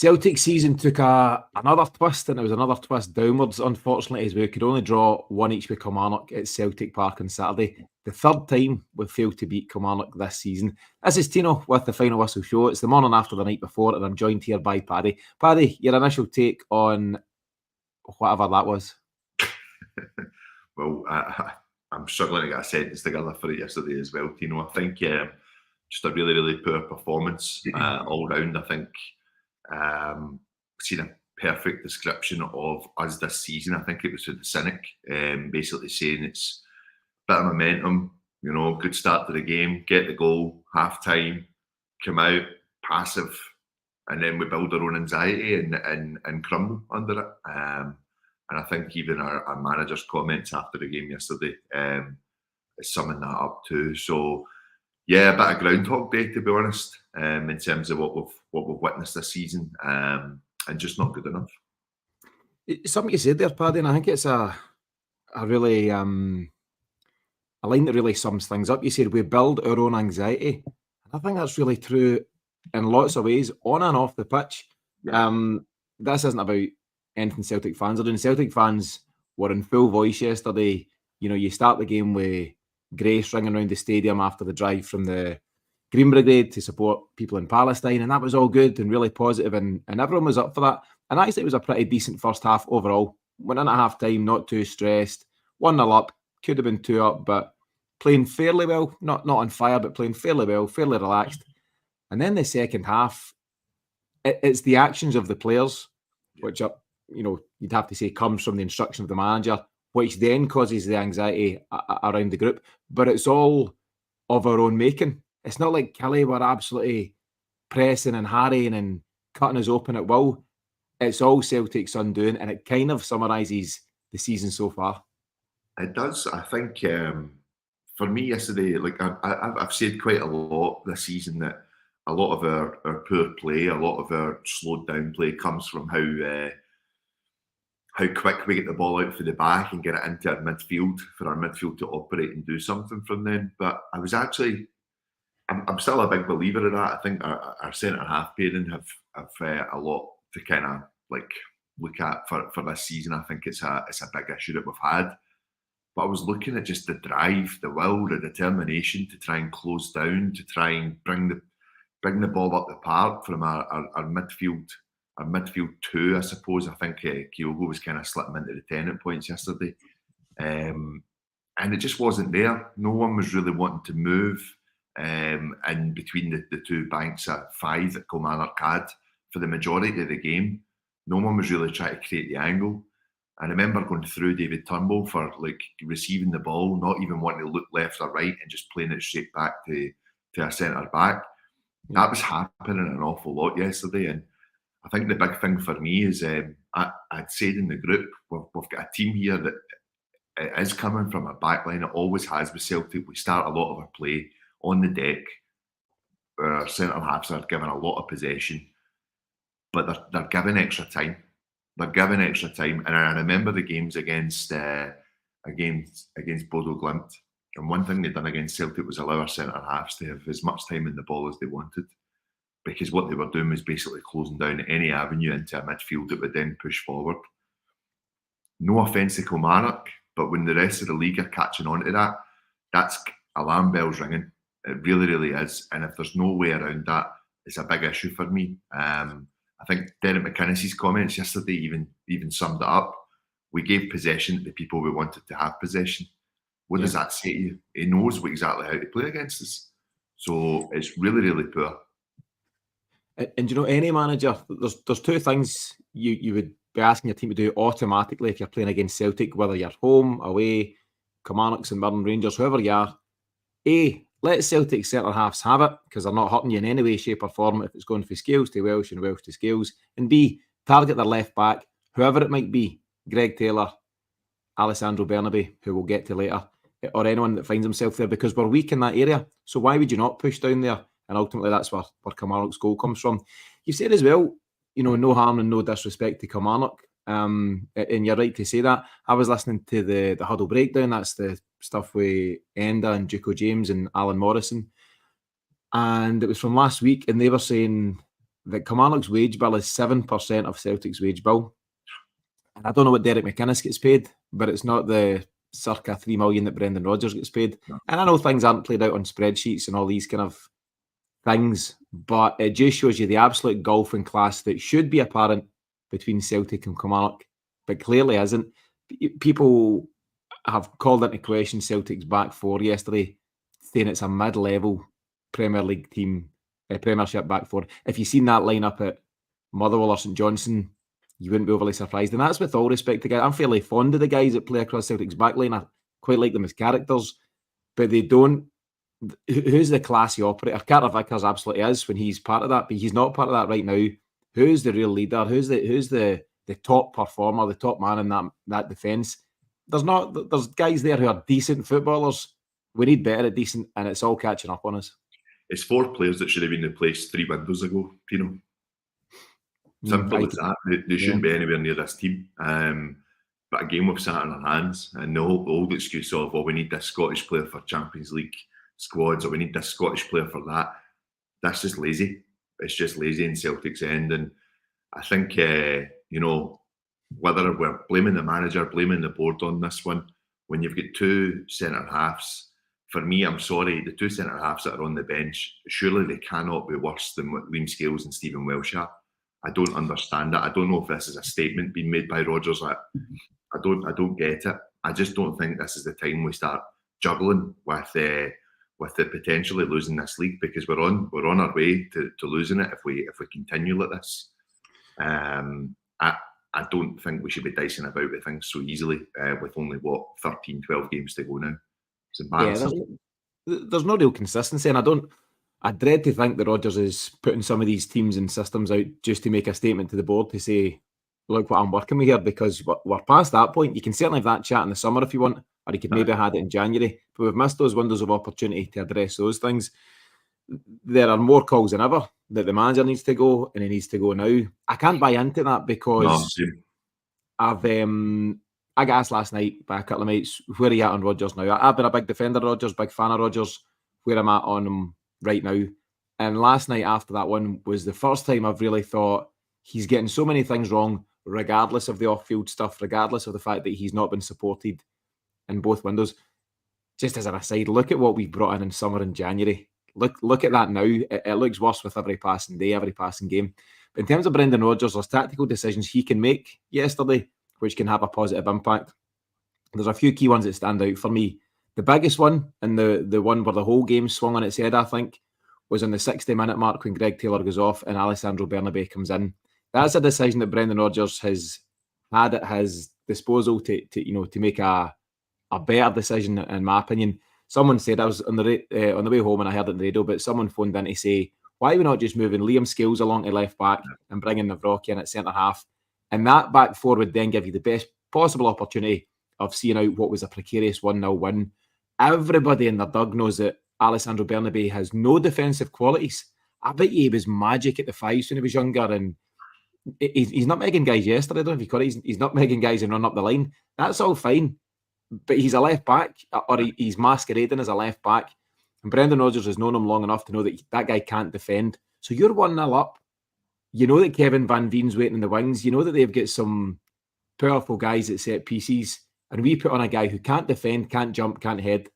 Celtic season took another twist, and it was another twist downwards, unfortunately, as we could only draw one each with Kilmarnock at Celtic Park on Saturday. The third time we've failed to beat Kilmarnock this season. This is Tino with the Final Whistle Show. It's the morning after the night before, and I'm joined here by Paddy. Paddy, your initial take on whatever that was? Well, I'm struggling to get a sentence together for it yesterday as well, Tino. I think just a really, really poor performance all round. I think seen a perfect description of us this season. I think it was with the Cynic, basically saying it's a bit of momentum, good start to the game, get the goal, half time, come out, passive, and then we build our own anxiety and crumble under it. And I think even our manager's comments after the game yesterday is summing that up too. So yeah, a bit of Groundhog Day, to be honest, in terms of what we've witnessed this season, and just not good enough. Something you said there, Paddy, and I think it's a really a line that really sums things up. You said we build our own anxiety. I think that's really true in lots of ways, on and off the pitch. Yeah. This isn't about anything Celtic fans are doing. Celtic fans were in full voice yesterday. You start the game with Grace ringing around the stadium after the drive from the Green Brigade to support people in Palestine, and that was all good and really positive, and everyone was up for that. And actually, it was a pretty decent first half overall. Went in at half time, not too stressed. 1-0 up, could have been 2 up, but playing fairly well. Not on fire, but playing fairly well, fairly relaxed. And then the second half, it's the actions of the players, which are, you'd have to say comes from the instruction of the manager, which then causes the anxiety around the group. But it's all of our own making. It's not like Kelly were absolutely pressing and harrying and cutting us open at will. It's all Celtic's undoing, and it kind of summarises the season so far. It does. I think for me yesterday, like I've said quite a lot this season that a lot of our poor play, a lot of our slowed down play comes from how quick we get the ball out for the back and get it into our midfield for our midfield to operate and do something from then. But I was actually, I'm still a big believer of that. I think our centre half pairing have a lot to kind of like look at for this season. I think it's a big issue that we've had. But I was looking at just the drive, the will, the determination to try and close down, to try and bring the ball up the park from our midfield. Our midfield two, I suppose. I think Kyogo was kind of slipping into the 10 at points yesterday. And it just wasn't there. No one was really wanting to move in between the two banks at 5 that Kilmarnock had for the majority of the game. No one was really trying to create the angle. I remember going through David Turnbull for like receiving the ball, not even wanting to look left or right and just playing it straight back to a centre back. That was happening an awful lot yesterday. And I think the big thing for me is I'd said in the group, we've got a team here that is coming from a backline. It always has with Celtic. We start a lot of our play on the deck. Our centre halves are given a lot of possession, but they're given extra time. They're given extra time. And I remember the games against Bodo Glimt. And one thing they'd done against Celtic was allow our centre halves to have as much time in the ball as they wanted. Because what they were doing was basically closing down any avenue into a midfield that would then push forward. No offence to Kilmarnock, but when the rest of the league are catching on to that, that's alarm bells ringing. It really, really is. And if there's no way around that, it's a big issue for me. I think Derek McInnes's comments yesterday even summed it up. We gave possession to the people we wanted to have possession. What does that say to you? He knows exactly how to play against us. So it's really, really poor. And any manager, there's two things you would be asking your team to do automatically if you're playing against Celtic, whether you're home, away, Kilmarnock, St Mirren, Rangers, whoever you are. A, let Celtic centre halves have it, because they're not hurting you in any way, shape or form if it's going from Scales to Welsh and Welsh to Scales. And B, target their left back, whoever it might be, Greg Taylor, Alessandro Bernabe, who we'll get to later, or anyone that finds himself there, because we're weak in that area. So why would you not push down there? And ultimately, that's where Kilmarnock's goal comes from. You said as well, no harm and no disrespect to Kilmarnock. And you're right to say that. I was listening to the Huddle Breakdown. That's the stuff with Enda and Duco James and Alan Morrison. And it was from last week. And they were saying that Kilmarnock's wage bill is 7% of Celtic's wage bill. And I don't know what Derek McInnes gets paid, but it's not the circa 3 million that Brendan Rodgers gets paid. No. And I know things aren't played out on spreadsheets and all these kind of things, but it just shows you the absolute gulf in class that should be apparent between Celtic and Kilmarnock, but clearly isn't. People have called into question Celtic's back four yesterday, saying it's a mid-level Premier League team, Premiership back four. If you've seen that lineup at Motherwell or St Johnstone, you wouldn't be overly surprised. And that's with all respect to guys. I'm fairly fond of the guys that play across Celtic's backline. I quite like them as characters, but they don't. Who's the classy operator? Carter Vickers absolutely is when he's part of that, but he's not part of that right now. Who's the real leader? Who's the top performer, the top man in that defence? There's guys there who are decent footballers. We need better at decent, and it's all catching up on us. It's 4 players that should have been replaced 3 windows ago, Tino. Simple as that. They shouldn't be anywhere near this team. But again, we've sat on our hands, and the old excuse of, well, we need this Scottish player for Champions League squads, or we need this Scottish player for that. That's just lazy. It's just lazy in Celtic's end. And I think, whether we're blaming the manager, blaming the board on this one, when you've got 2 centre-halves, for me, I'm sorry, the 2 centre-halves that are on the bench, surely they cannot be worse than what Liam Scales and Stephen Welsh are. I don't understand that. I don't know if this is a statement being made by Rodgers. I don't get it. I just don't think this is the time we start juggling with the potentially losing this league, because we're on our way to losing it if we continue like this. I don't think we should be dicing about with things so easily with only 13, 12 games to go now. It's embarrassing. Yeah, there's no real consistency, and I dread to think that Rodgers is putting some of these teams and systems out just to make a statement to the board to say, look what I'm working with here, because we're past that point. You can certainly have that chat in the summer if you want, or you could maybe have had it in January, but we've missed those windows of opportunity to address those things. There are more calls than ever that the manager needs to go, and he needs to go now. I can't buy into that because I got asked last night by a couple of mates, where are you at on Rodgers now? I've been a big defender of Rodgers, big fan of Rodgers, where I'm at on him right now. And last night after that one was the first time I've really thought he's getting so many things wrong, regardless of the off-field stuff, regardless of the fact that he's not been supported in both windows. Just as an aside, look at what we've brought in summer and January. Look at that now. It looks worse with every passing day, every passing game. But in terms of Brendan Rodgers, there's tactical decisions he can make yesterday, which can have a positive impact. There's a few key ones that stand out for me. The biggest one, and the one where the whole game swung on its head, I think, was on the 60-minute mark when Greg Taylor goes off and Alessandro Bernabé comes in. That's a decision that Brendan Rodgers has had at his disposal to make a better decision, in my opinion. Someone said, I was on the way home and I heard it on the radio, but someone phoned in to say, why are we not just moving Liam Scales along to left back and bringing Navrocki in at centre half? And that back four would then give you the best possible opportunity of seeing out what was a precarious 1-0 win. Everybody in the dug knows that Alessandro Bernabé has no defensive qualities. I bet you he was magic at the fives when he was younger, and he's not making guys yesterday. I don't know if you caught it. He's not making guys and run up the line. That's all fine. But he's a left back, or he's masquerading as a left back. And Brendan Rodgers has known him long enough to know that that guy can't defend. So you're 1-0 up. You know that Kevin Van Veen's waiting in the wings. You know that they've got some powerful guys at set pieces. And we put on a guy who can't defend, can't jump, can't head.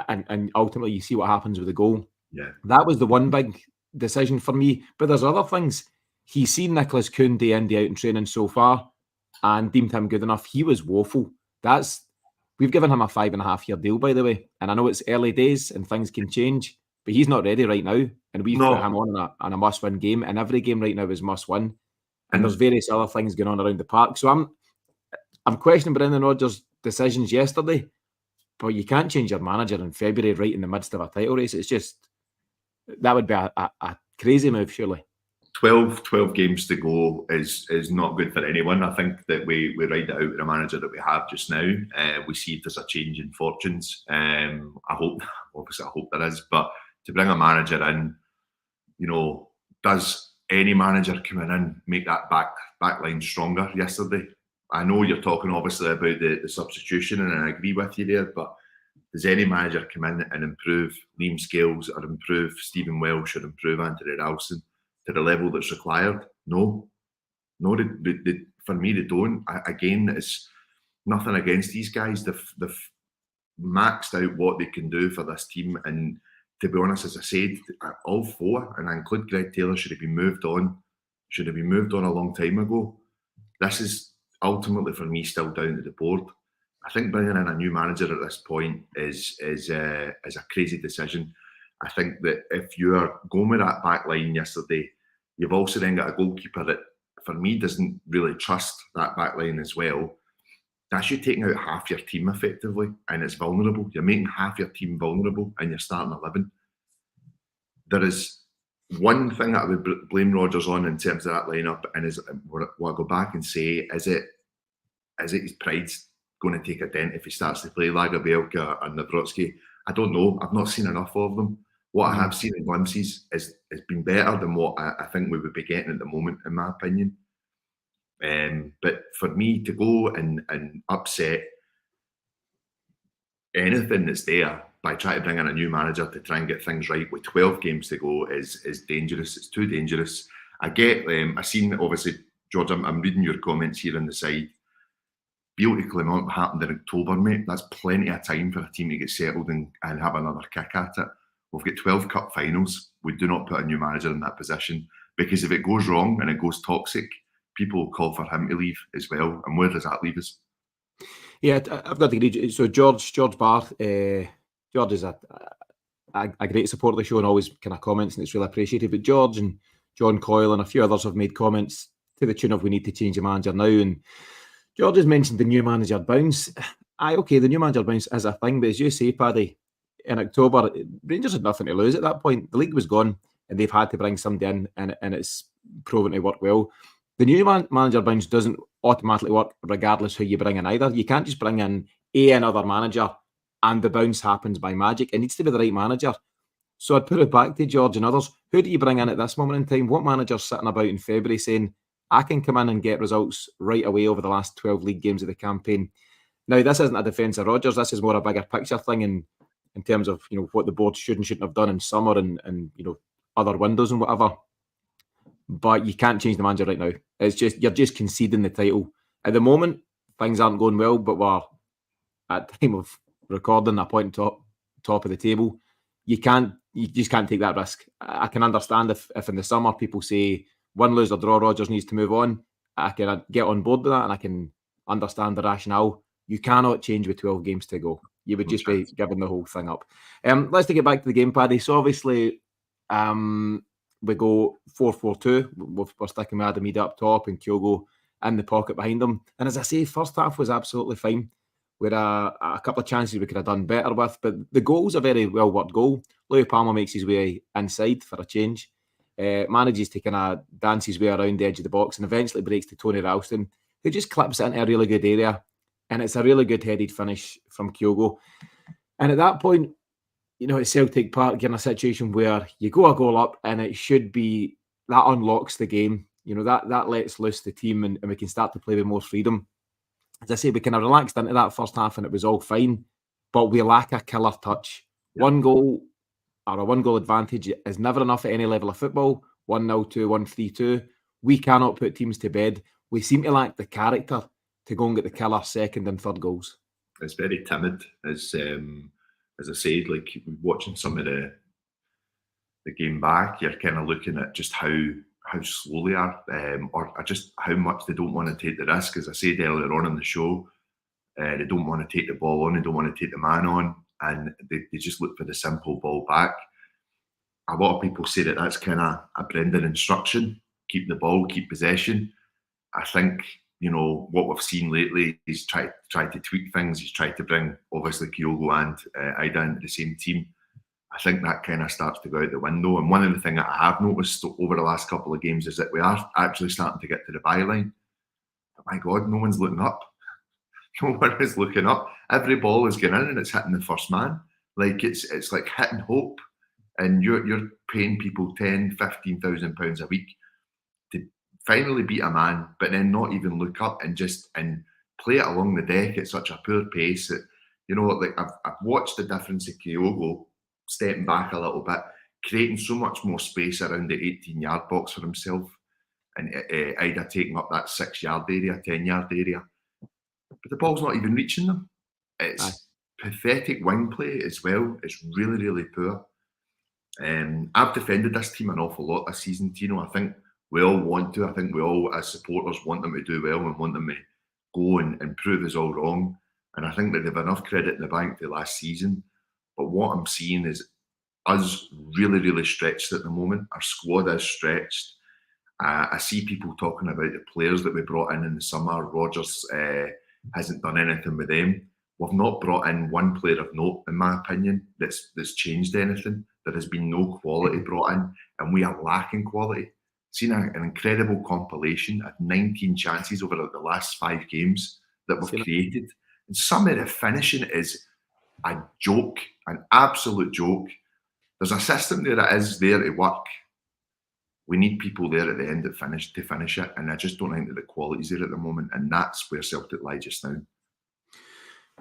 And ultimately you see what happens with the goal. Yeah. That was the one big decision for me. But there's other things. He's seen Nicholas Kuhn day in, day out in training so far and deemed him good enough. He was woeful. We've given him a 5.5-year deal, by the way. And I know it's early days and things can change, but he's not ready right now. And we've put him on a must-win game. And every game right now is must-win. And there's various other things going on around the park. So I'm questioning Brendan Rodgers' decisions yesterday, but you can't change your manager in February right in the midst of a title race. It's just, that would be a crazy move, surely. 12 games to go is not good for anyone. I think that we ride it out with a manager that we have just now. We see if there's a change in fortunes. I hope there is. But to bring a manager in, does any manager coming in make that back line stronger yesterday? I know you're talking obviously about the substitution, and I agree with you there, but does any manager come in and improve Liam Scales or improve Stephen Welsh or improve Anthony Ralston? to the level that's required? No, for me, they don't. Again, it's nothing against these guys. They've maxed out what they can do for this team. And to be honest, as I said, all four, and I include Greg Taylor, should have been moved on. Should have been moved on a long time ago. This is ultimately, for me, still down to the board. I think bringing in a new manager at this point is a crazy decision. I think that if you're going with that back line yesterday, you've also then got a goalkeeper that, for me, doesn't really trust that back line as well. That's you taking out half your team effectively, and it's vulnerable. You're making half your team vulnerable in your starting 11. There is one thing that I would blame Rodgers on in terms of that lineup, and is what I go back and say, is it his pride's going to take a dent if he starts to play Lagerbielke or Nawrocki? I don't know. I've not seen enough of them. What I have seen in glimpses has been better than what I think we would be getting at the moment, in my opinion. But for me to go and upset anything that's there by trying to bring in a new manager to try and get things right with 12 games to go is dangerous. It's too dangerous. I get, I've seen, obviously, George, I'm reading your comments here on the side. Beauty Kilmarnock happened in October, mate. That's plenty of time for a team to get settled and have another kick at it. We've got 12 cup finals. We do not put a new manager in that position, because if it goes wrong and it goes toxic, people will call for him to leave as well. And where does that leave us? Yeah, I've got to agree. So George Barth, George is a great supporter of the show and always kind of comments, and it's really appreciated. But George and John Coyle and a few others have made comments to the tune of we need to change the manager now. And George has mentioned the new manager bounce. Okay, the new manager bounce is a thing, but as you say, Paddy, in October, Rangers had nothing to lose at that point. The league was gone, and they've had to bring somebody in, and it's proven to work well. The new manager bounce doesn't automatically work regardless who you bring in either. You can't just bring in another manager and the bounce happens by magic. It needs to be the right manager. So I'd put it back to George and others. Who do you bring in at this moment in time? What manager's sitting about in February saying, I can come in and get results right away over the last 12 league games of the campaign? Now, this isn't a defence of Rodgers. This is more a bigger picture thing in terms of, what the board should and shouldn't have done in summer and other windows and whatever. But you can't change the manager right now. It's just, you're just conceding the title. At the moment, things aren't going well, but we're at time of recording a point top of the table. You just can't take that risk. I can understand if in the summer people say win, lose or draw, Rodgers needs to move on. I can get on board with that, and I can understand the rationale. You cannot change with 12 games to go. You would just be giving the whole thing up. Let's take it back to the game, Paddy. So obviously, we go 4-4-2. We're sticking with Adamida up top and Kyogo in the pocket behind them. And as I say, first half was absolutely fine. We had a couple of chances we could have done better with, but the goal's a very well-worked goal. Louis Palmer makes his way inside for a change, manages to kind of dance his way around the edge of the box and eventually breaks to Tony Ralston, who just clips it into a really good area. And it's a really good headed finish from Kyogo. And at that point, at Celtic Park, you're in a situation where you go a goal up and it should be, that unlocks the game. That lets loose the team and we can start to play with more freedom. As I say, we kind of relaxed into that first half and it was all fine, but we lack a killer touch. Yeah. One goal or a one-goal advantage is never enough at any level of football. 1-0, 2-1, 3-2. We cannot put teams to bed. We seem to lack the character to go and get the killer second and third goals. It's very timid, as I said, like watching some of the game back, you're kind of looking at just how slow they are, or just how much they don't want to take the risk. As I said earlier on in the show, they don't want to take the ball on, they don't want to take the man on, and they just look for the simple ball back. A lot of people say that that's kind of a Brendan instruction: keep the ball, keep possession. I think what we've seen lately, he's tried to tweak things. He's tried to bring obviously Kyogo and Ida into the same team. I think that kind of starts to go out the window. And one of the things that I have noticed over the last couple of games is that we are actually starting to get to the byline. But my God, no one's looking up. No one is looking up. Every ball is getting in and it's hitting the first man. Like it's like hitting hope. And you're paying people £10,000, £15,000 a week to finally beat a man, but then not even look up and play it along the deck at such a poor pace that, like I've watched the difference of Kyogo stepping back a little bit. creating so much more space around the 18-yard box for himself, and either taking up that 6-yard area, 10-yard area. But the ball's not even reaching them. It's pathetic wing play as well. It's really, really poor. I've defended this team an awful lot this season, Tino. I think we all want to. I think we all, as supporters, want them to do well and want them to go and prove us all wrong. And I think that they've enough credit in the bank for last season. But what I'm seeing is us really, really stretched at the moment. Our squad is stretched. I see people talking about the players that we brought in the summer. Rodgers hasn't done anything with them. We've not brought in one player of note, in my opinion, that's changed anything. There has been no quality brought in, and we are lacking quality. Seen an incredible compilation of 19 chances over the last 5 games that we've created. And some of the finishing is a joke, an absolute joke. There's a system there that is there to work. We need people there at the end to finish it, and I just don't think that the quality's there at the moment, and that's where Celtic lie just now.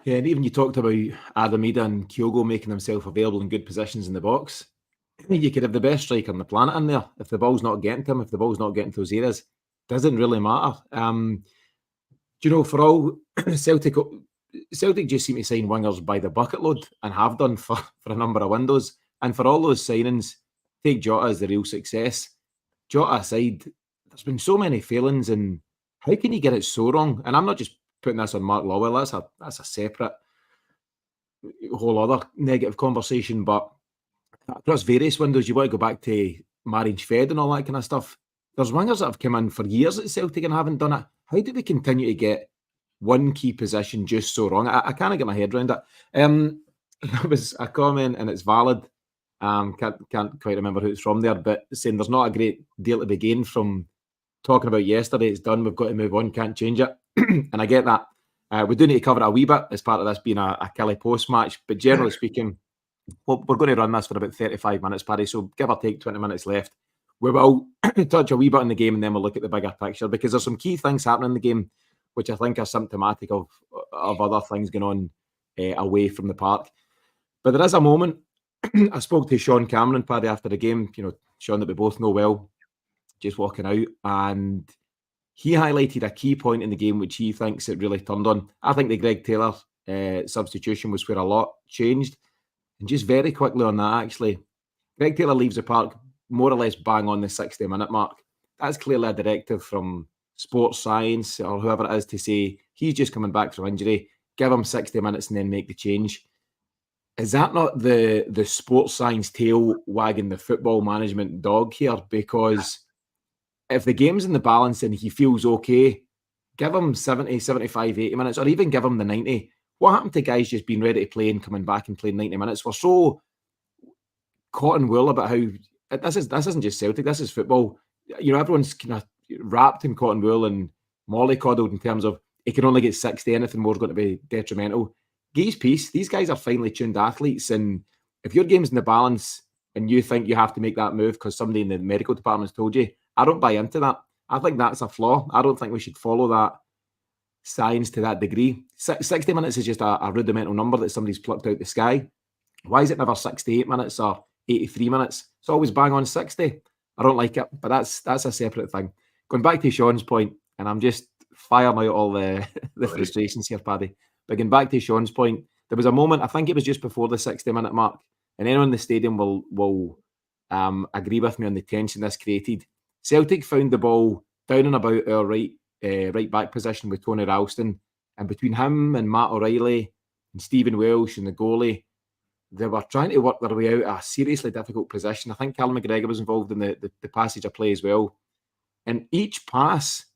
Yeah, and even you talked about Adam Ida and Kyogo making themselves available in good positions in the box. You could have the best striker on the planet in there. If the ball's not getting to him, if the ball's not getting to those areas, doesn't really matter. Do you know, for all Celtic just seem to sign wingers by the bucket load and have done for a number of windows. And for all those signings, take Jota as the real success. Jota aside, there's been so many failings, and how can you get it so wrong? And I'm not just putting this on Mark Lawwell. That's a separate whole other negative conversation. But across various windows, you want to go back to Marian Shved and all that kind of stuff. There's wingers that have come in for years at Celtic and haven't done it. How do we continue to get one key position just so wrong? I can't get my head around it. That was a comment, and it's valid. Can't quite remember who it's from there, but saying there's not a great deal to be gained from talking about yesterday. It's done. We've got to move on. Can't change it. And I get that. We do need to cover it a wee bit as part of this being a Kelly post match. But generally speaking, we're going to run this for about 35 minutes, Paddy. So give or take 20 minutes left. We will touch a wee bit on the game, and then we'll look at the bigger picture, because there's some key things happening in the game which I think are symptomatic of other things going on away from the park. But there is a moment. I spoke to Sean Cameron, Paddy, after the game. You know, Sean that we both know well, just walking out, and he highlighted a key point in the game which he thinks it really turned on. I think the Greg Taylor substitution was where a lot changed. And just very quickly on that, actually, Greg Taylor leaves the park more or less bang on the 60-minute mark. That's clearly a directive from sports science or whoever it is to say he's just coming back from injury, give him 60 minutes and then make the change. Is that not the sports science tail wagging the football management dog here? Because if the game's in the balance and he feels okay, give him 70, 75, 80 minutes, or even give him the 90. What happened to guys just being ready to play and coming back and playing 90 minutes? We're so caught in wool about how this isn't just Celtic, this is football. You know, everyone's kind of wrapped in cotton wool and mollycoddled in terms of he can only get 60, anything more is going to be detrimental. Geese peace, these guys are finely tuned athletes, and if your game's in the balance and you think you have to make that move because somebody in the medical department's told you, I don't buy into that. I think that's a flaw. I don't think we should follow that science to that degree. 60 minutes is just a rudimental number that somebody's plucked out the sky. Why is it never 68 minutes or 83 minutes? It's always bang on 60. I don't like it, but that's a separate thing. Going back to Sean's point, and I'm just firing out all the frustrations here, Paddy. But going back to Sean's point, there was a moment, I think it was just before the 60-minute mark, and anyone in the stadium will agree with me on the tension this created. Celtic found the ball down and about our right back position with Tony Ralston, and between him and Matt O'Reilly and Stephen Welsh and the goalie, they were trying to work their way out a seriously difficult position. I think Callum McGregor was involved in the passage of play as well. And each pass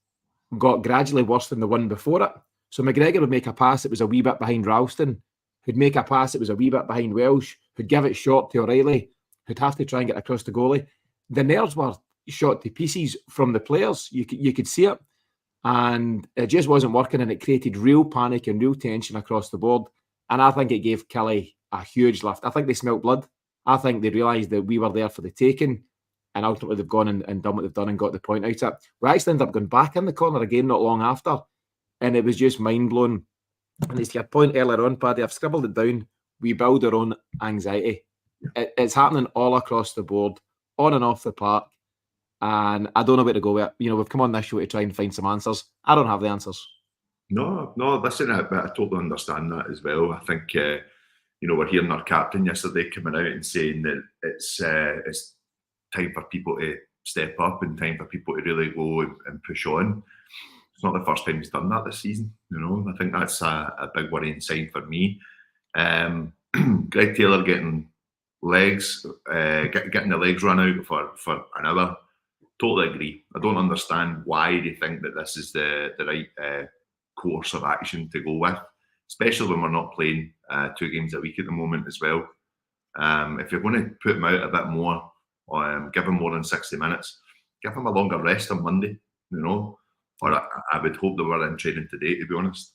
got gradually worse than the one before it. So McGregor would make a pass that was a wee bit behind Ralston, who'd make a pass that was a wee bit behind Welsh, who'd give it short to O'Reilly, who'd have to try and get across the goalie. The nerves were shot to pieces from the players. You could see it. And it just wasn't working, and it created real panic and real tension across the board. And I think it gave Kelly a huge lift. I think they smelt blood. I think they realised that we were there for the taking, and ultimately they've gone and done what they've done and got the point out of it. We actually ended up going back in the corner again not long after, and it was just mind-blowing. And it's your point earlier on, Paddy, I've scribbled it down. We build our own anxiety. It's happening all across the board, on and off the park, and I don't know where to go with it. We've come on this show to try and find some answers. I don't have the answers. No, listen, I totally understand that as well. I think, we're hearing our captain yesterday coming out and saying that it's time for people to step up and time for people to really go and push on. It's not the first time he's done that this season. I think that's a big worrying sign for me. Greg Taylor getting the legs run out for an hour. Totally agree. I don't understand why they think that this is the right course of action to go with, especially when we're not playing 2 games a week at the moment as well. If you're going to put him out a bit more, give him more than 60 minutes, give him a longer rest on Monday, or I would hope they were in training today, to be honest.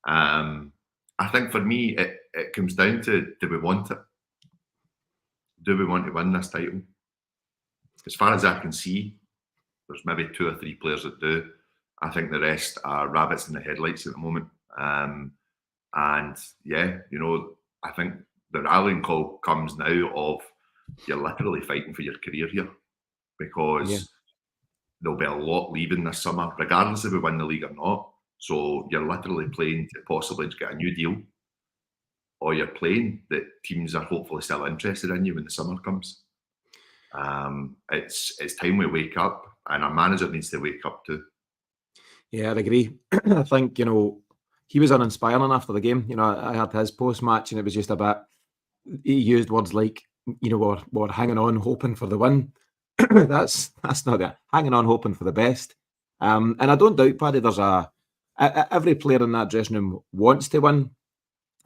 I think for me, it comes down to, do we want it? Do we want to win this title? As far as I can see, there's maybe 2 or 3 players that do. I think the rest are rabbits in the headlights at the moment. And yeah, I think the rallying call comes now of you're literally fighting for your career here, because there'll be a lot leaving this summer, regardless if we win the league or not. So you're literally playing to possibly get a new deal, or you're playing that teams are hopefully still interested in you when the summer comes. It's time we wake up, and our manager needs to wake up too. Yeah, I'd agree. I think, he was uninspiring after the game. I had his post-match and it was just a bit, he used words like, we're hanging on, hoping for the win. That's not it. Hanging on, hoping for the best. And I don't doubt, Paddy, there's every player in that dressing room wants to win.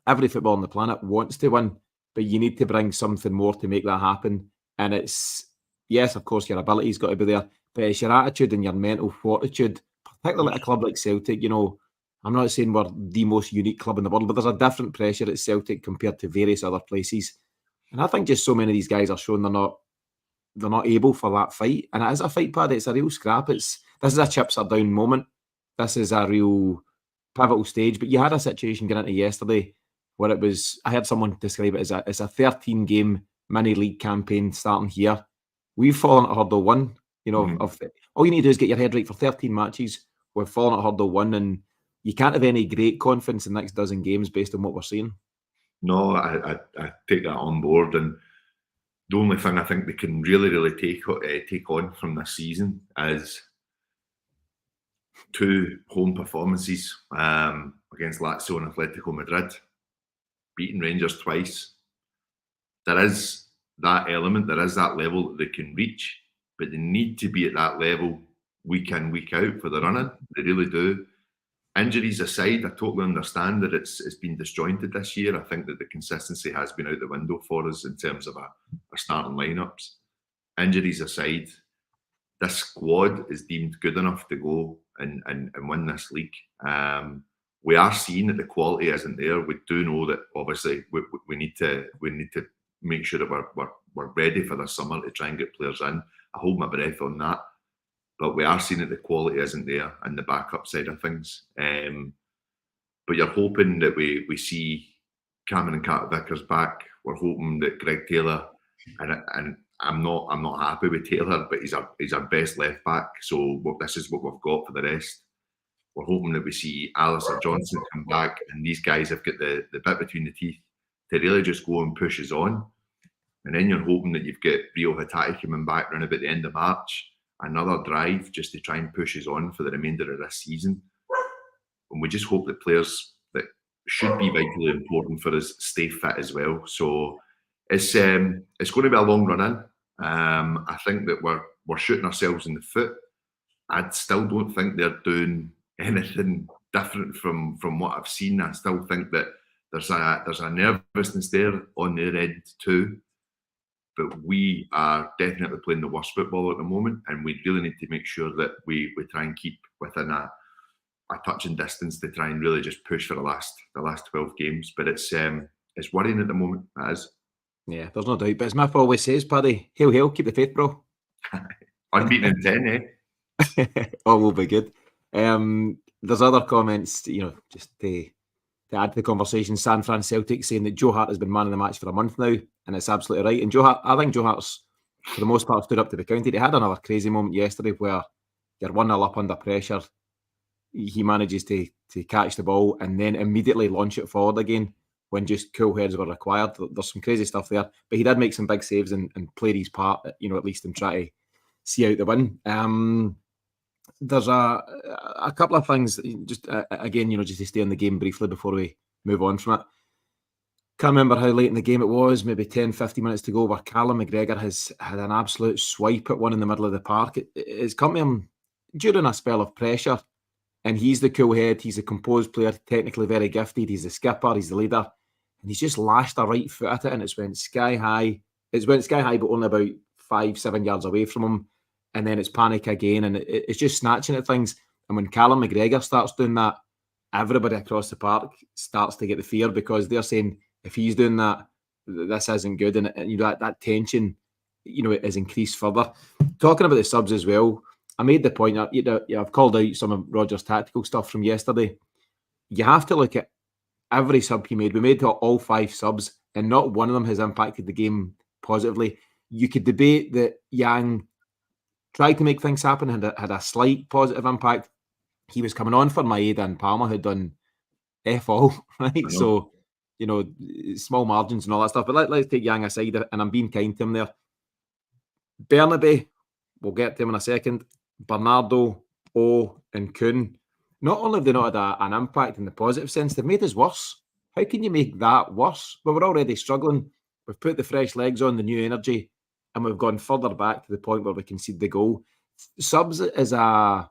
Every footballer on the planet wants to win, but you need to bring something more to make that happen. And it's, yes, of course, your ability's got to be there, but it's your attitude and your mental fortitude, particularly at a club like Celtic. I'm not saying we're the most unique club in the world, but there's a different pressure at Celtic compared to various other places. And I think just so many of these guys are showing they're not able for that fight. And it is a fight, Paddy. It's a real scrap. This is a chips are down moment. This is a real pivotal stage. But you had a situation going into yesterday where it was, I heard someone describe it as a 13-game mini league campaign starting here. We've fallen at hurdle 1. All you need to do is get your head right for 13 matches. We've fallen at hurdle 1, and you can't have any great confidence in the next dozen games based on what we're seeing. No, I take that on board, and the only thing I think they can really take on from this season is 2 home performances against Lazio and Atletico Madrid, beating Rangers twice. There is that element, there is that level that they can reach, but they need to be at that level week in, week out for the running. They really do. Injuries aside, I totally understand that it's been disjointed this year. I think that the consistency has been out the window for us in terms of our starting lineups. Injuries aside, this squad is deemed good enough to go and win this league. We are seeing that the quality isn't there. We do know that obviously we need to make sure that we're ready for this summer to try and get players in. I hold my breath on that. But we are seeing that the quality isn't there in the backup side of things. But you're hoping that we see Cameron and Carter Vickers back. We're hoping that Greg Taylor, and I'm not happy with Taylor, but he's our best left back. So this is what we've got for the rest. We're hoping that we see Alistair Johnson come back, and these guys have got the bit between the teeth to really just go and push us on. And then you're hoping that you've got Rio Hatate coming back around about the end of March. Another drive just to try and push us on for the remainder of this season. And we just hope that players that should be vitally important for us stay fit as well. So it's going to be a long run in. I think that we're shooting ourselves in the foot. I still don't think they're doing anything different from what I've seen. I still think that there's a nervousness there on their end too. But we are definitely playing the worst football at the moment, and we really need to make sure that we try and keep within a touching distance to try and really just push for the last 12 games. But it's worrying at the moment, it is. Yeah, there's no doubt. But as Miff always says, Paddy, hail, keep the faith, bro. Unbeaten in 10, eh? Oh, we'll be good. There's other comments, just to to add to the conversation, San Fran Celtic saying that Joe Hart has been man of the match for a month now, and it's absolutely right. And Joe Hart, I think Joe Hart's, for the most part, stood up to the county. He had another crazy moment yesterday where you're 1-0 up under pressure. He manages to catch the ball and then immediately launch it forward again when just cool heads were required. There's some crazy stuff there, but he did make some big saves and played his part, at least in trying to see out the win. There's a couple of things, just again, just to stay on the game briefly before we move on from it. Can't remember how late in the game it was, maybe 10, 15 minutes to go, where Callum McGregor has had an absolute swipe at one in the middle of the park. It's come to him during a spell of pressure, and he's the cool head, he's a composed player, technically very gifted, he's the skipper, he's the leader, and he's just lashed a right foot at it, and it's went sky high. It's went sky high, but only about 5-7 yards away from him, and then it's panic again, and it's just snatching at things. And when Callum McGregor starts doing that, everybody across the park starts to get the fear, because they're saying, if he's doing that, this isn't good, and that tension, is increased further. Talking about the subs as well, I made the point that I've called out some of Rodgers' tactical stuff from yesterday. You have to look at every sub he made. We made all 5 subs, and not one of them has impacted the game positively. You could debate that Yang tried to make things happen, had a slight positive impact. He was coming on for Maeda and Palmer, who'd done F all, right? So, small margins and all that stuff. But let's take Yang aside, and I'm being kind to him there. Bernabe, we'll get to him in a second. Bernardo, O, and Kuhn. Not only have they not had an impact in the positive sense, they've made us worse. How can you make that worse? Well, we're already struggling. We've put the fresh legs on, the new energy, and we've gone further back to the point where we concede the goal. Subs is a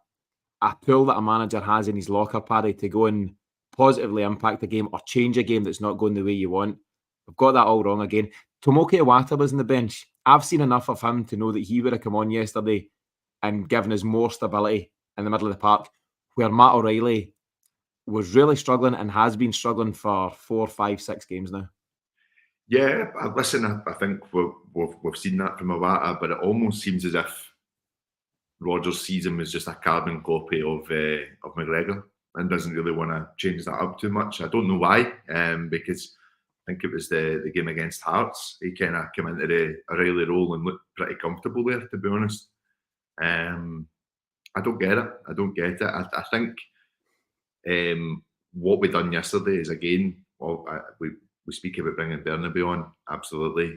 tool that a manager has in his locker, Paddy, to go and positively impact a game or change a game that's not going the way you want. We've got that all wrong again. Tomoki Iwata was on the bench. I've seen enough of him to know that he would have come on yesterday and given us more stability in the middle of the park, where Matt O'Reilly was really struggling and has been struggling for 4, 5, 6 games now. Yeah, listen, I think we've seen that from Iwata, but it almost seems as if Rodgers sees him as just a carbon copy of McGregor and doesn't really want to change that up too much. I don't know why, because I think it was the game against Hearts. He kind of came into the O'Reilly role and looked pretty comfortable there, to be honest. I don't get it. I think what we done yesterday is, again, we speak about bringing Bernabe on, absolutely.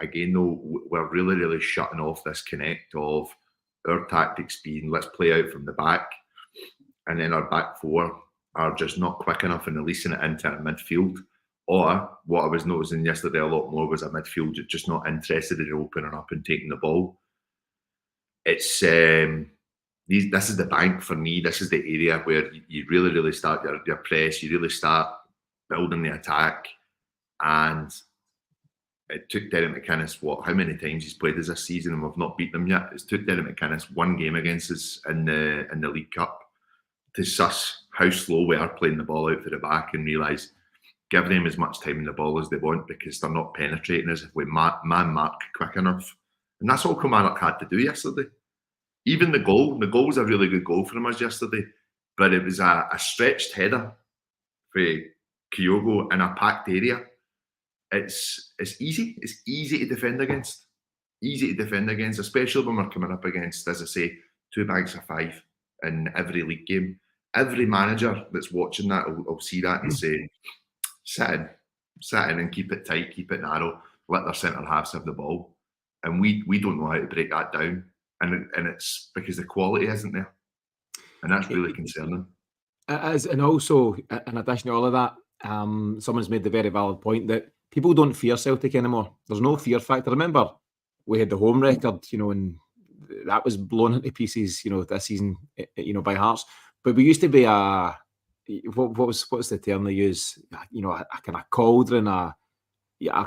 Again, though, we're really, really shutting off this connect of our tactics being, let's play out from the back, and then our back 4 are just not quick enough in releasing it into our midfield. Or what I was noticing yesterday a lot more was a midfield just not interested in opening up and taking the ball. It's this is the bank for me. This is the area where you really, really start your press. You really start building the attack. And it took Derek McInnes, how many times he's played this season, and we've not beat them yet. It's took Derek McInnes 1 game against us in the League Cup to suss how slow we are playing the ball out to the back and realise, give them as much time in the ball as they want, because they're not penetrating us if we man mark quick enough. And that's all Kilmarnock had to do yesterday. Even the goal was a really good goal from us yesterday, but it was a stretched header for Kyogo in a packed area. It's easy. It's easy to defend against. Especially when we're coming up against, as I say, 2 banks of 5 in every league game. Every manager that's watching that will see that and say, sit in and keep it tight, keep it narrow, let their centre halves have the ball. And we don't know how to break that down. And it's because the quality isn't there. And that's really concerning. It is, and also, in addition to all of that, someone's made the very valid point that people don't fear Celtic anymore. There's no fear factor. Remember, we had the home record, and that was blown into pieces, this season, by Hearts. But we used to be what's the term they use? A kind of cauldron, a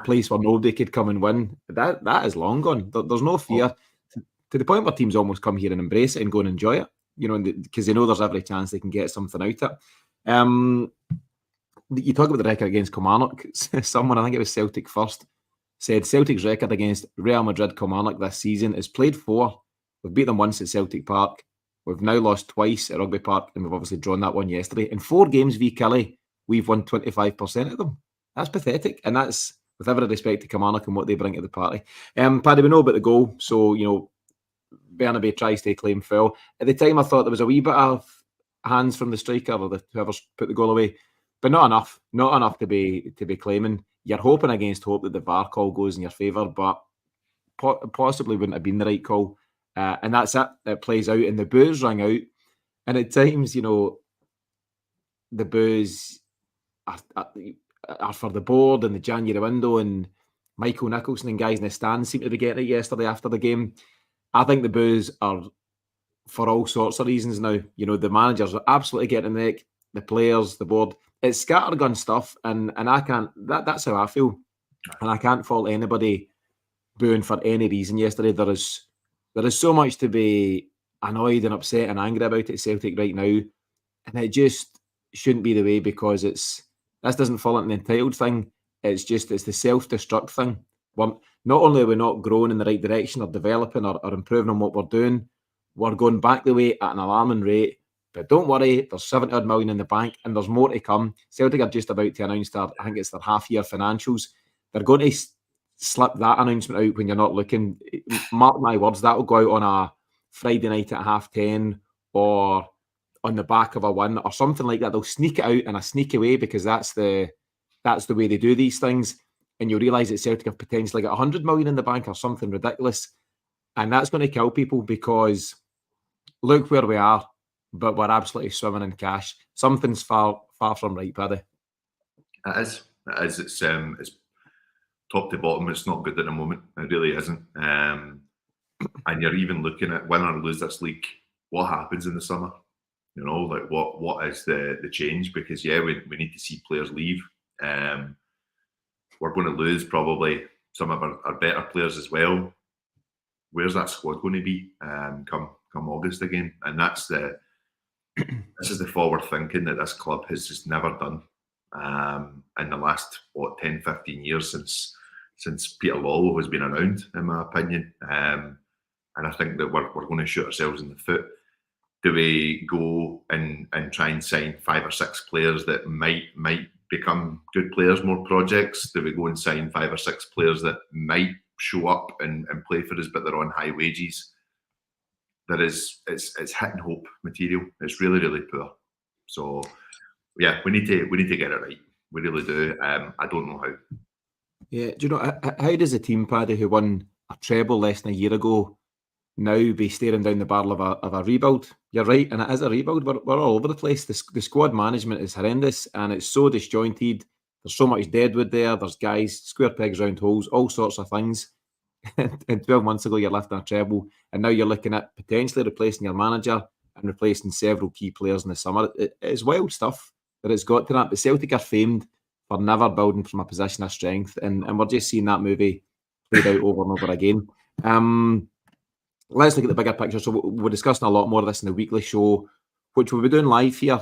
place where nobody could come and win. That is long gone. There's no fear to the point where teams almost come here and embrace it and go and enjoy it, because they know there's every chance they can get something out of it. You talk about the record against Kilmarnock. Someone, I think it was Celtic First, said Celtic's record against Real Madrid Kilmarnock this season is played 4. We've beat them once at Celtic Park. We've now lost twice at Rugby Park, and we've obviously drawn that one yesterday. In 4 games v Killie, we've won 25% of them. That's pathetic, and that's with every respect to Kilmarnock and what they bring to the party. Paddy, we know about the goal, so Bernabei tries to claim foul. At the time, I thought there was a wee bit of hands from the striker or whoever's put the goal away, but not enough to be claiming. You're hoping against hope that the VAR call goes in your favour, but possibly wouldn't have been the right call. And that's it. It plays out, and the boos rang out. And at times, the boos are for the board and the January window, and Michael Nicholson and guys in the stands seem to be getting it yesterday after the game. I think the boos are for all sorts of reasons now. The managers are absolutely getting the neck, the players, the board. It's scattergun stuff, and I can't. That's how I feel, and I can't fault anybody booing for any reason yesterday. There is so much to be annoyed and upset and angry about at Celtic right now, and it just shouldn't be the way, because this doesn't fall into the entitled thing. It's the self-destruct thing. Well, not only are we not growing in the right direction or developing or improving on what we're doing, we're going back the way at an alarming rate. But don't worry, there's 70 odd million in the bank, and there's more to come. Celtic are just about to announce their half-year financials. They're going to slip that announcement out when you're not looking. Mark my words, that will go out on a Friday night at 10:30 or on the back of a win or something like that. They'll sneak it out in a sneaky way, because that's the way they do these things. And you'll realise that Celtic have potentially got 100 million in the bank or something ridiculous. And that's going to kill people, because look where we are, but we're absolutely swimming in cash. Something's far from right, Paddy. It is. It's top to bottom. It's not good at the moment. It really isn't. And you're even looking at win or lose this league, what happens in the summer? Like what is the change? Because we need to see players leave. We're going to lose probably some of our better players as well. Where's that squad going to be come August again? And this is the forward thinking that this club has just never done in the last 10, 15 years since Peter Lawwell has been around, in my opinion. And I think that we're going to shoot ourselves in the foot. Do we go and try and sign 5 or 6 players that might become good players, more projects? Do we go and sign 5 or 6 players that might show up and play for us, but they're on high wages? It's hit and hope material. It's really, really poor. So yeah, we need to get it right. We really do. I don't know how. Yeah, do you know how does a team, Paddy, who won a treble less than a year ago, now be staring down the barrel of a rebuild? You're right, and it is a rebuild. We're all over the place. The squad management is horrendous, and it's so disjointed. There's so much deadwood there. There's guys, square pegs, round holes, all sorts of things. And 12 months ago, you're lifting a treble, and now you're looking at potentially replacing your manager and replacing several key players in the summer. It's wild stuff that it's got to that. But Celtic are famed for never building from a position of strength, and we're just seeing that movie played out over and over again. Let's look at the bigger picture. So we're discussing a lot more of this in the weekly show, which we'll be doing live here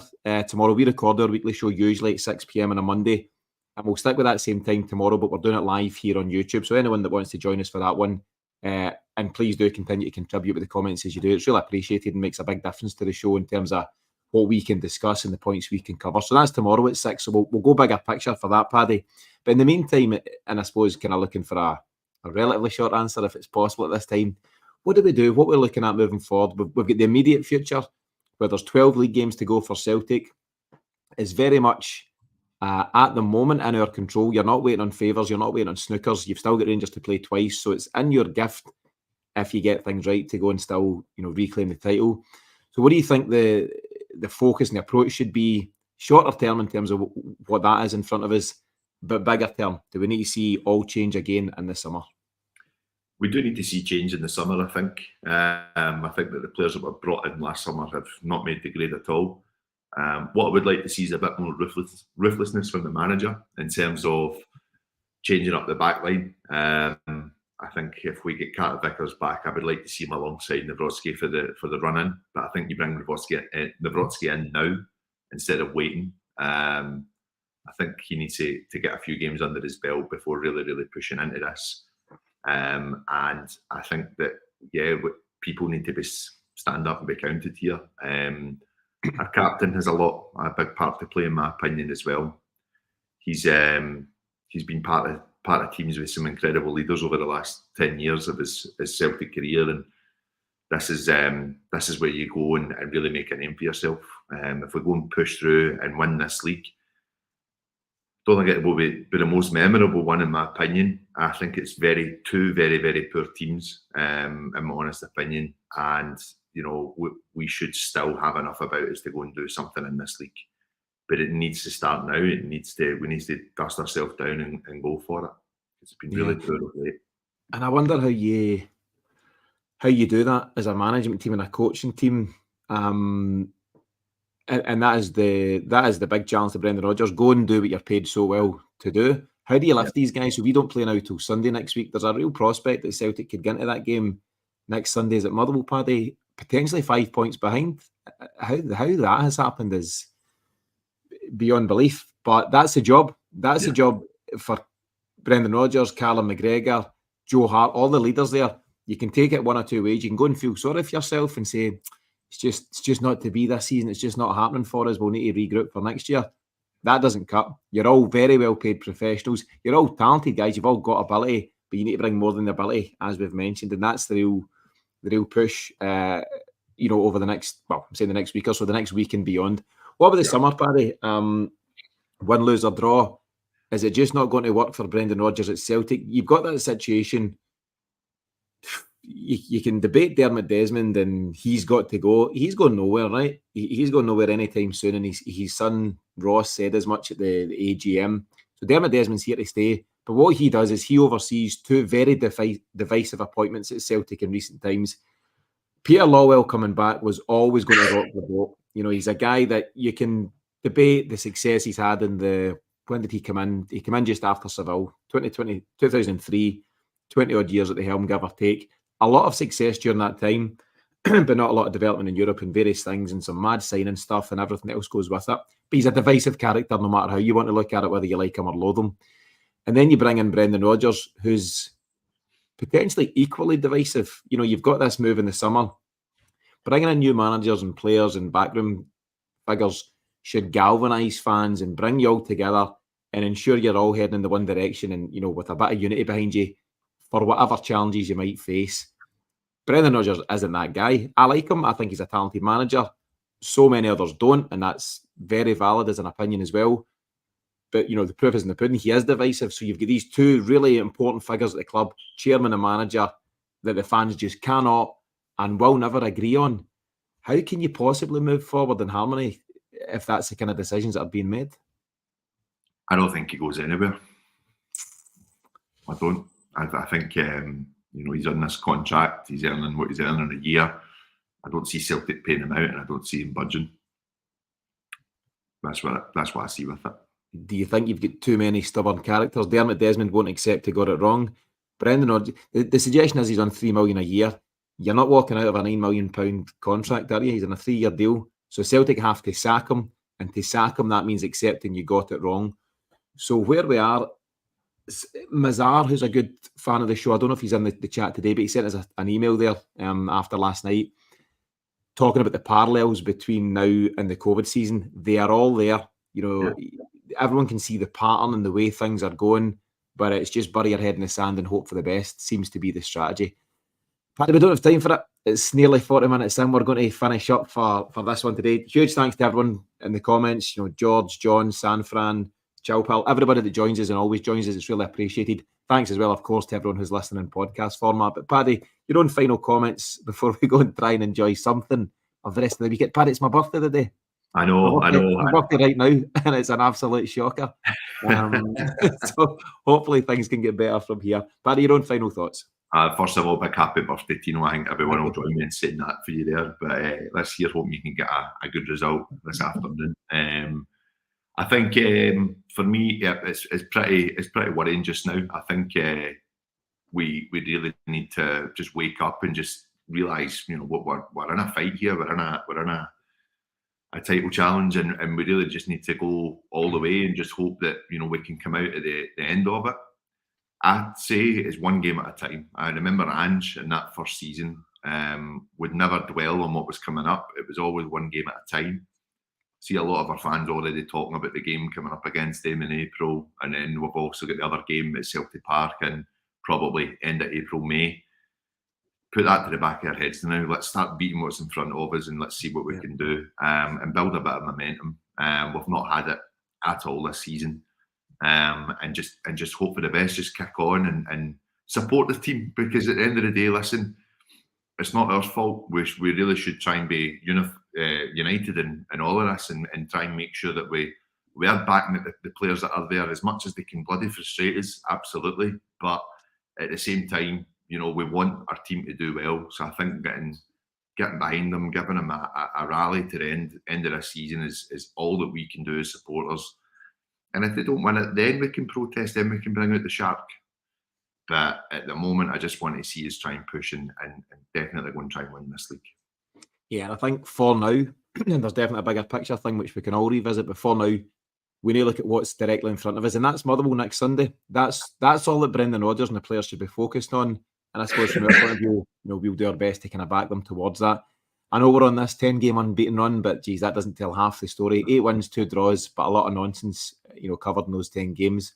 tomorrow. We record our weekly show usually at 6 p.m. on a Monday, and we'll stick with that same time tomorrow, but we're doing it live here on YouTube. So anyone that wants to join us for that one, and please do continue to contribute with the comments as you do. It's really appreciated and makes a big difference to the show in terms of what we can discuss and the points we can cover. So that's tomorrow at 6. So we'll go bigger picture for that, Paddy. But in the meantime, and I suppose kind of looking for a relatively short answer, if it's possible at this time, what do we do? What we're looking at moving forward? We've got the immediate future, where there's 12 league games to go for Celtic. It's very much at the moment in our control. You're not waiting on favours. You're not waiting on snookers. You've still got Rangers to play twice. So it's in your gift, if you get things right, to go and still reclaim the title. So what do you think the focus and the approach should be, shorter term in terms of what that is in front of us, but bigger term? Do we need to see all change again in the summer? We do need to see change in the summer, I think. I think that the players that were brought in last summer have not made the grade at all. What I would like to see is a bit more ruthlessness from the manager in terms of changing up the back line. I think if we get Carter Vickers back, I would like to see him alongside Nawrocki for the run-in. But I think you bring Nawrocki in now instead of waiting. I think he needs to get a few games under his belt before really, really pushing into this. And I think that, people need to stand up and be counted here. Our captain has a big part to play, in my opinion, as well. He's been part of teams with some incredible leaders over the last 10 years of his Celtic career, and this is where you go and really make a name for yourself. If we go and push through and win this league, don't think it will be the most memorable one, in my opinion. I think it's two very, very poor teams, in my honest opinion. And, we should still have enough about us to go and do something in this league. But it needs to start now. We need to dust ourselves down and go for it. It's been really poor of late. And I wonder how you do that as a management team and a coaching team. And that is the big challenge to Brendan Rodgers. Go and do what you're paid so well to do. How do you lift these guys? So we don't play now till Sunday next week. There's a real prospect that Celtic could get into that game next Sunday. Is at Motherwell, Paddy, potentially 5 points behind. How that has happened is beyond belief. But that's the job. That's the job for Brendan Rodgers, Callum McGregor, Joe Hart, all the leaders there. You can take it one or two ways. You can go and feel sorry for yourself and say, it's just not to be this season. It's just not happening for us. We'll need to regroup for next year. That doesn't cut. You're all very well paid professionals. You're all talented guys. You've all got ability, but you need to bring more than the ability, as we've mentioned. And that's the real push, over the next, I'm saying the next week or so, the next week and beyond. What about the summer, Paddy? Win, lose or draw. Is it just not going to work for Brendan Rodgers at Celtic? You've got that situation. You can debate Dermot Desmond and he's got to go. He's going nowhere, right? He's going nowhere anytime soon. And his son, Ross, said as much at the AGM. So Dermot Desmond's here to stay. But what he does is he oversees two very divisive appointments at Celtic in recent times. Peter Lawwell coming back was always going to rock the boat. He's a guy that you can debate the success he's had in when did he come in? He came in just after Seville, 2003, 20 odd years at the helm, give or take. A lot of success during that time, but not a lot of development in Europe and various things and some mad signing stuff and everything else goes with it. But he's a divisive character no matter how you want to look at it, whether you like him or loathe him. And then you bring in Brendan Rodgers, who's potentially equally divisive. You've got this move in the summer. Bringing in new managers and players and backroom figures should galvanise fans and bring you all together and ensure you're all heading in the one direction and, with a bit of unity behind you for whatever challenges you might face. Brendan Rodgers isn't that guy. I like him. I think he's a talented manager. So many others don't, and that's very valid as an opinion as well. But, the proof is in the pudding. He is divisive. So you've got these two really important figures at the club, chairman and manager, that the fans just cannot and will never agree on. How can you possibly move forward in harmony if that's the kind of decisions that are being made? I don't think he goes anywhere. I don't. I think, he's on this contract. He's earning what he's earning a year. I don't see Celtic paying him out, and I don't see him budging. That's what I see with it. Do you think you've got too many stubborn characters? Dermot Desmond won't accept he got it wrong. Brendan Rodgers, the suggestion is he's on $3 million a year. You're not walking out of a £9 million contract, are you? He's on a 3-year deal. So Celtic have to sack him, and to sack him, that means accepting you got it wrong. So where we are, Mazar, who's a good fan of the show, I don't know if he's in the chat today, but he sent us an email there after last night talking about the parallels between now and the COVID season. They are all there. Everyone can see the pattern and the way things are going, but it's just bury your head in the sand and hope for the best seems to be the strategy. Paddy, we don't have time for it. It's nearly 40 minutes in. We're going to finish up for this one today. Huge thanks to everyone in the comments. George, John, Sanfran, Chowpal, everybody that joins us and always joins us. It's really appreciated. Thanks as well, of course, to everyone who's listening in podcast format. But Paddy, your own final comments before we go and try and enjoy something of the rest of the weekend. Paddy, it's my birthday today. I know. My birthday right now, and it's an absolute shocker. So hopefully things can get better from here. Paddy, your own final thoughts. First of all, big happy birthday, Tino. I think everyone will join me in saying that for you there. But let's hear, hope you can get a good result this afternoon. I think for me, it's pretty worrying just now. I think we really need to just wake up and just realise, we're in a fight here. We're in a title challenge, and we really just need to go all the way and just hope that we can come out at the end of it. I'd say it's one game at a time. I remember Ange in that first season would never dwell on what was coming up. It was always one game at a time. see a lot of our fans already talking about the game coming up against them in April, and then we've also got the other game at Celtic Park in probably end of April, May. Put that to the back of our heads now. Let's start beating what's in front of us and let's see what we can do, and build a bit of momentum. We've not had it at all this season, and just hope for the best. Just kick on and support the team, because at the end of the day, listen, it's not our fault. We really should try and be united in all of this, and try and make sure that we are backing the players that are there as much as they can bloody frustrate us, absolutely. But at the same time, we want our team to do well. So I think getting behind them, giving them a rally to the end of the season is all that we can do as supporters. And if they don't win it, then we can protest, then we can bring out the shark. But at the moment, I just want to see us try and push and definitely go and try and win this league. Yeah, and I think for now, there's definitely a bigger picture thing which we can all revisit. But for now, we need to look at what's directly in front of us, and that's Motherwell next Sunday. That's all that Brendan Rodgers and the players should be focused on. And I suppose from our point of view, we'll do our best to kind of back them towards that. I know we're on this 10-game unbeaten run, but geez, that doesn't tell half the story. 8 wins, 2 draws, but a lot of nonsense, covered in those 10 games.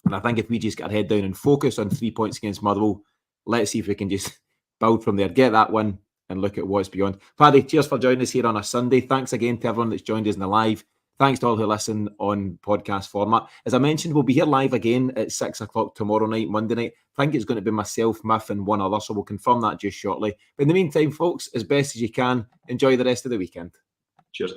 And I think if we just get our head down and focus on 3 points against Motherwell, let's see if we can just build from there, get that win, and look at what's beyond. Paddy, cheers for joining us here on a Sunday. Thanks again to everyone that's joined us in the live. Thanks to all who listen on podcast format. As I mentioned, we'll be here live again at 6 o'clock tomorrow night, Monday night. I think it's going to be myself, Miff, and one other, so we'll confirm that just shortly. But in the meantime, folks, as best as you can, enjoy the rest of the weekend. Cheers, guys.